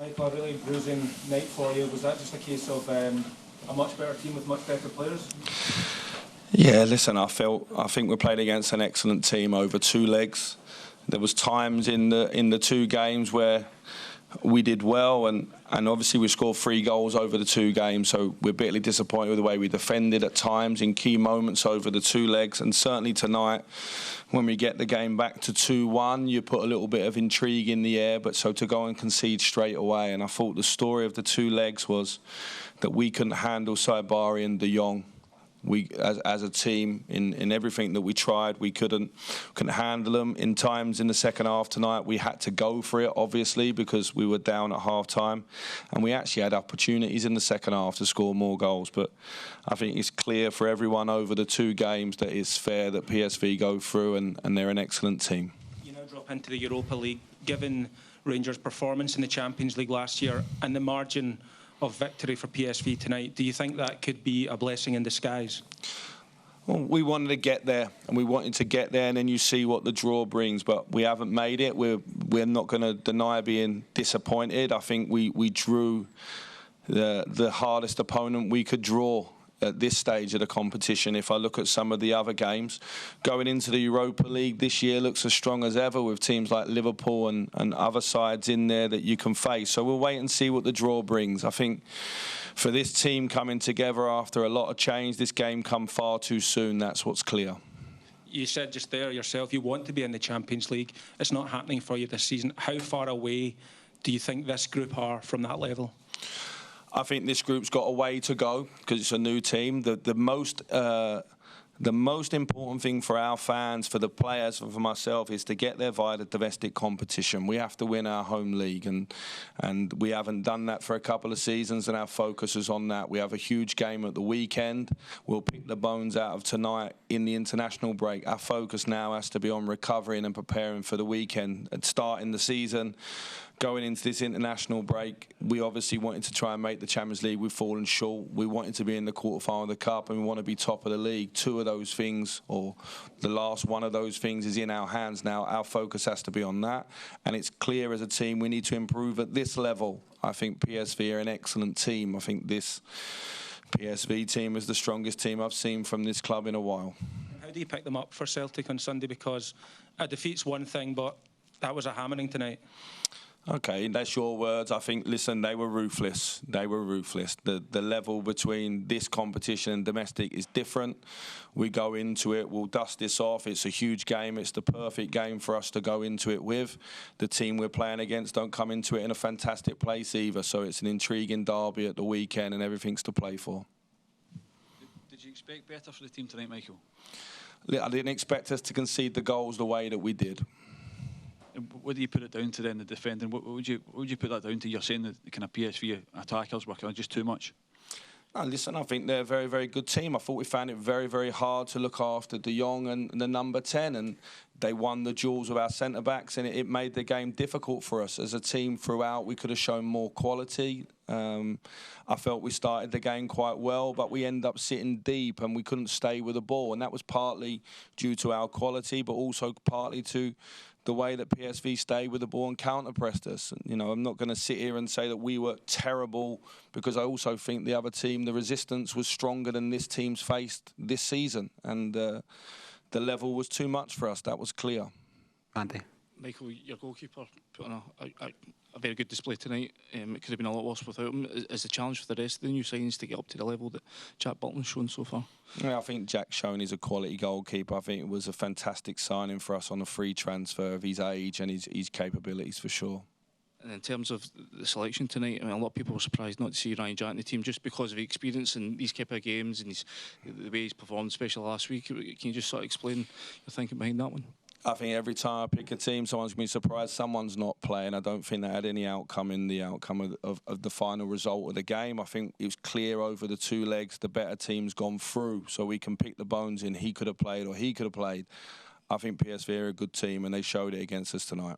Michael, a really bruising night for you. Was that just a case of a much better team with much better players? Yeah, listen, I think we played against an excellent team over 2 legs. There was times in the 2 games where we did well, and obviously we scored 3 goals over the 2 games, so we're bitterly disappointed with the way we defended at times in key moments over the 2 legs. And certainly tonight, when we get the game back to 2-1, you put a little bit of intrigue in the air, but so to go and concede straight away. And I thought the story of the 2 legs was that we couldn't handle Saibari and De Jong. We, as a team, in everything that we tried, we couldn't handle them. In times in the second half tonight, we had to go for it, obviously, because we were down at half-time. And we actually had opportunities in the second half to score more goals. But I think it's clear for everyone over the 2 games that it's fair that PSV go through, and they're an excellent team. You now drop into the Europa League, given Rangers' performance in the Champions League last year and the margin of victory for PSV tonight. Do you think that could be a blessing in disguise? Well, we wanted to get there, and we wanted to get there, and then you see what the draw brings. But we haven't made it. We're not going to deny being disappointed. I think we drew the hardest opponent we could draw at this stage of the competition. If I look at some of the other games, going into the Europa League this year looks as strong as ever, with teams like Liverpool and other sides in there that you can face. So we'll wait and see what the draw brings. I think for this team coming together after a lot of change, this game come far too soon. That's what's clear. You said just there yourself, you want to be in the Champions League. It's not happening for you this season. How far away do you think this group are from that level? I think this group's got a way to go because it's a new team. The most important thing for our fans, for the players, and for myself, is to get there via the domestic competition. We have to win our home league, and we haven't done that for a couple of seasons, and our focus is on that. We have a huge game at the weekend. We'll pick the bones out of tonight in the international break. Our focus now has to be on recovering and preparing for the weekend and starting the season. Going into this international break, we obviously wanted to try and make the Champions League. We've fallen short. We wanted to be in the quarterfinal of the Cup, and we want to be top of the league. 2 of those things, or the last one of those things, is in our hands now. Our focus has to be on that, and it's clear as a team we need to improve at this level. I think PSV are an excellent team. I think this PSV team is the strongest team I've seen from this club in a while. How do you pick them up for Celtic on Sunday? Because a defeat's one thing, but that was a hammering tonight. Okay, that's your words. I think, listen, they were ruthless. They were ruthless. The level between this competition and domestic is different. We go into it, we'll dust this off. It's a huge game. It's the perfect game for us to go into it with. The team we're playing against don't come into it in a fantastic place either, so it's an intriguing derby at the weekend and everything's to play for. Did you expect better for the team tonight, Michael? I didn't expect us to concede the goals the way that we did. What do you put it down to then, the defending? What would you put that down to? You're saying that the kind of PSV attackers were kind of just too much? Listen, I think they're a very, very good team. I thought we found it very, very hard to look after De Jong and the number 10, and they won the duels with our centre-backs, and it made the game difficult for us. As a team throughout, we could have shown more quality. I felt we started the game quite well, but we ended up sitting deep and we couldn't stay with the ball, and that was partly due to our quality, but also partly to the way that PSV stayed with the ball and counter-pressed us. You know, I'm not going to sit here and say that we were terrible, because I also think the other team, the resistance was stronger than this team's faced this season, and the level was too much for us. That was clear. Andy. Michael, your goalkeeper put on a very good display tonight. It could have been a lot worse without him. Is the challenge for the rest of the new signings to get up to the level that Jack Butland's shown so far? Yeah, I think Jack's shown he's a quality goalkeeper. I think it was a fantastic signing for us on a free transfer of his age and his capabilities, for sure. And in terms of the selection tonight, I mean, a lot of people were surprised not to see Ryan Jack in the team just because of his experience in these type of games and the way he's performed, especially last week. Can you just sort of explain your thinking behind that one? I think every time I pick a team, someone's going to be surprised someone's not playing. I don't think that had any outcome in the outcome of the final result of the game. I think it was clear over the 2 legs the better team's gone through, so we can pick the bones in. He could have played or he could have played. I think PSV are a good team, and they showed it against us tonight.